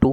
2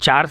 4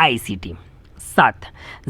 ICT। 7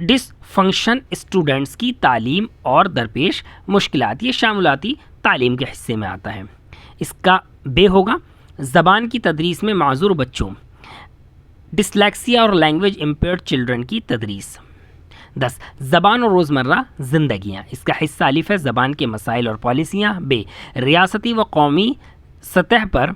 dysfunction students کی تعلیم اور درپیش مشکلات، یہ شاملاتی تعلیم کے حصے میں آتا ہے. اس کا بے ہوگا زبان کی تدریس میں معذور بچوں، ڈسلیکسیا اور لینگویج امپیئرڈ چلڈرن کی تدریس. 10 زبان اور روزمرہ زندگیاں، اس کا حصہ الف ہے زبان کے مسائل اور پالیسیاں. ب ریاستی و قومی سطح پر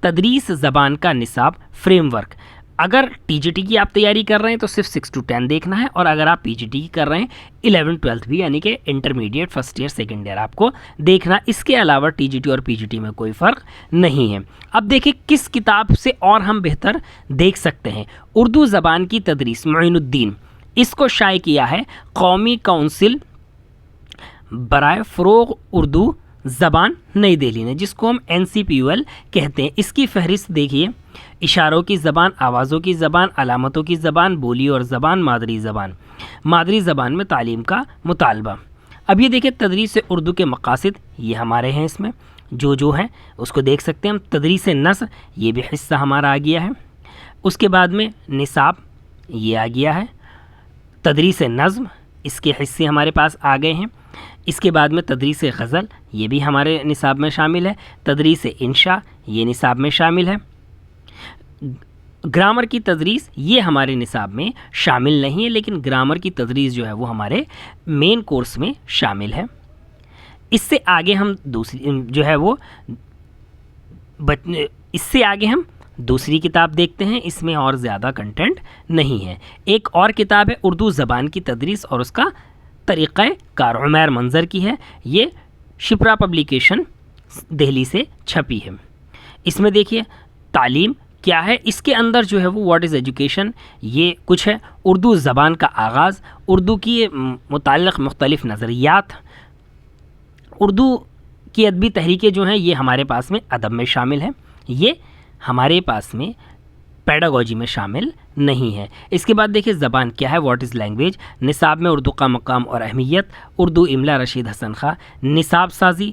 تدریس زبان کا نصاب فریم ورک. اگر ٹی جی ٹی کی آپ تیاری کر رہے ہیں تو صرف 6 to 10 دیکھنا ہے، اور اگر آپ پی جی ٹی کی کر رہے ہیں 11 12 بھی، یعنی کہ intermediate first year second year آپ کو دیکھنا. اس کے علاوہ ٹی جی ٹی اور پی جی ٹی میں کوئی فرق نہیں ہے. اب دیکھیں کس کتاب سے اور ہم بہتر دیکھ سکتے ہیں. اردو زبان کی تدریس معین الدین، اس کو شائع کیا ہے قومی کونسل برائے فروغ اردو زبان نئی دہلی نے، جس کو ہم NCPUL کہتے ہیں. اس کی فہرست دیکھیے: اشاروں کی زبان، آوازوں کی زبان، علامتوں کی زبان، بولی اور زبان، مادری زبان، مادری زبان میں تعلیم کا مطالبہ. اب یہ دیکھیں تدریس اردو کے مقاصد، یہ ہمارے ہیں، اس میں جو ہیں اس کو دیکھ سکتے ہیں ہم. تدریس نثر، یہ بھی حصہ ہمارا آ گیا ہے. اس کے بعد میں نصاب، یہ آ گیا ہے. تدریس نظم، اس کے حصے ہمارے پاس آ گئے ہیں. اس کے بعد میں تدریس غزل، یہ بھی ہمارے نصاب میں شامل ہے. تدریس انشاء، یہ نصاب میں شامل ہے. گرامر کی تدریس، یہ ہمارے نصاب میں شامل نہیں ہے، لیکن گرامر کی تدریس جو ہے وہ ہمارے مین کورس میں شامل ہے. اس سے آگے ہم دوسری کتاب دیکھتے ہیں. اس میں اور زیادہ کنٹینٹ نہیں ہے. ایک اور کتاب ہے اردو زبان کی تدریس اور اس کا طریقہ کار، عمیر منظر کی ہے. یہ شپرا پبلیکیشن دہلی سے چھپی ہے. اس میں دیکھیے تعلیم کیا ہے، اس کے اندر جو ہے وہ واٹ از ایجوکیشن، یہ کچھ ہے. اردو زبان کا آغاز، اردو کی متعلق مختلف نظریات، اردو کی ادبی تحریکیں جو ہیں یہ ہمارے پاس میں ادب میں شامل ہیں، یہ ہمارے پاس میں پیڈاگوجی میں شامل نہیں ہے. اس کے بعد دیکھیں زبان کیا ہے، واٹ از لینگویج. نصاب میں اردو کا مقام اور اہمیت، اردو املا رشید حسن خاں. نصاب سازی،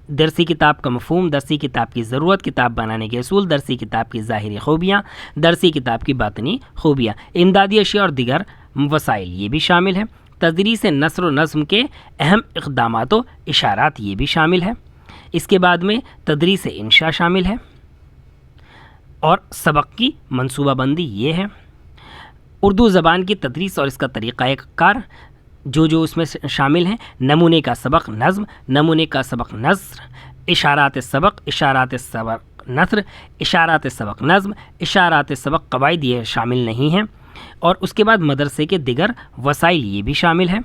درسی کتاب کا مفہوم، درسی کتاب کی ضرورت، کتاب بنانے کے اصول، درسی کتاب کی ظاہری خوبیاں، درسی کتاب کی باطنی خوبیاں. امدادی اشیاء اور دیگر وسائل، یہ بھی شامل ہے. تدریس نثر و نظم کے اہم اقدامات و اشارات، یہ بھی شامل ہے. اس کے بعد میں تدریس انشاء شامل ہے اور سبق کی منصوبہ بندی، یہ ہے. اردو زبان کی تدریس اور اس کا طریقہ کار جو اس میں شامل ہیں: نمونے کا سبق نظم، نمونے کا سبق نثر، اشارات سبق، اشارات سبق نثر، اشارات سبق نظم، اشارات سبق قواعد، یہ شامل نہیں ہیں. اور اس کے بعد مدرسے کے دیگر وسائل، یہ بھی شامل ہے.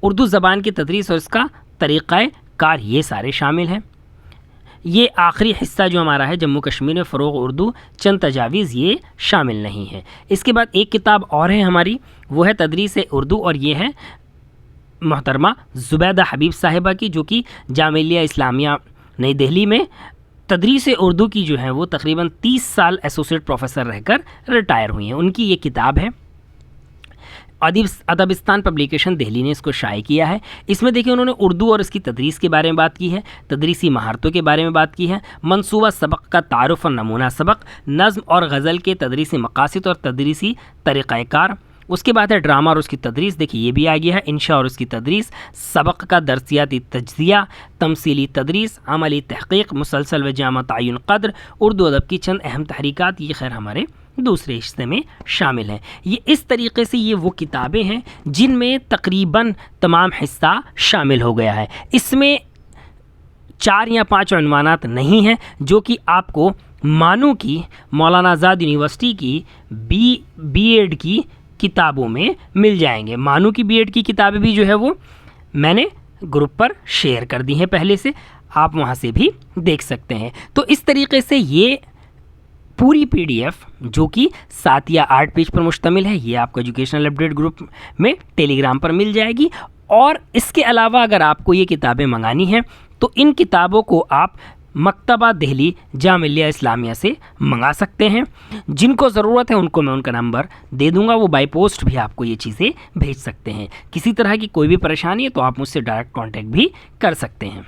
اردو زبان کی تدریس اور اس کا طریقہ کار، یہ سارے شامل ہیں. یہ آخری حصہ جو ہمارا ہے جموں کشمیر میں فروغ اردو چند تجاویز، یہ شامل نہیں ہے. اس کے بعد ایک کتاب اور ہے ہماری، وہ ہے تدریس اردو، اور یہ ہے محترمہ زبیدہ حبیب صاحبہ کی، جو کہ جامعہ اسلامیہ نئی دہلی میں تدریس اردو کی جو ہے وہ تقریباً 30 سال ایسوسیٹ پروفیسر رہ کر ریٹائر ہوئی ہیں. ان کی یہ کتاب ہے. ادبستان پبلیکیشن دہلی نے اس کو شائع کیا ہے. اس میں دیکھیں انہوں نے اردو اور اس کی تدریس کے بارے میں بات کی ہے، تدریسی مہارتوں کے بارے میں بات کی ہے، منصوبہ سبق کا تعارف اور نمونہ سبق، نظم اور غزل کے تدریسی مقاصد اور تدریسی طریقہ کار. اس کے بعد ہے ڈرامہ اور اس کی تدریس، دیکھیے یہ بھی آ گیا ہے. انشاء اور اس کی تدریس، سبق کا درسیاتی تجزیہ، تمثیلی تدریس، عملی تحقیق، مسلسل و جامع تعین قدر، اردو ادب کی چند اہم تحریکات، یہ خیر ہمارے دوسرے حصے میں شامل ہیں. یہ اس طریقے سے یہ وہ کتابیں ہیں جن میں تقریباً تمام حصہ شامل ہو گیا ہے. اس میں 4 یا 5 عنوانات نہیں ہیں جو کہ آپ کو مانو کی مولانا آزاد یونیورسٹی کی بی ایڈ کی کتابوں میں مل جائیں گے. مانو کی بی ایڈ کی کتابیں بھی جو ہے وہ میں نے گروپ پر شیئر کر دی ہیں پہلے سے، آپ وہاں سے بھی دیکھ سکتے ہیں. تو اس طریقے سے یہ پوری پی ڈی ایف جو کہ 7 یا 8 پیج پر مشتمل ہے، یہ آپ کو ایجوکیشنل اپڈیٹ گروپ میں ٹیلی گرام پر مل جائے گی. اور اس کے علاوہ اگر آپ کو یہ کتابیں منگانی ہیں تو ان کتابوں کو آپ مکتبہ دہلی جامعہ اسلامیہ سے منگا سکتے ہیں. جن کو ضرورت ہے ان کو میں ان کا نمبر دے دوں گا، وہ بائی پوسٹ بھی آپ کو یہ چیزیں بھیج سکتے ہیں. کسی طرح کی کوئی بھی پریشانی ہے تو آپ مجھ سے ڈائریکٹ کانٹیکٹ بھی کر سکتے ہیں.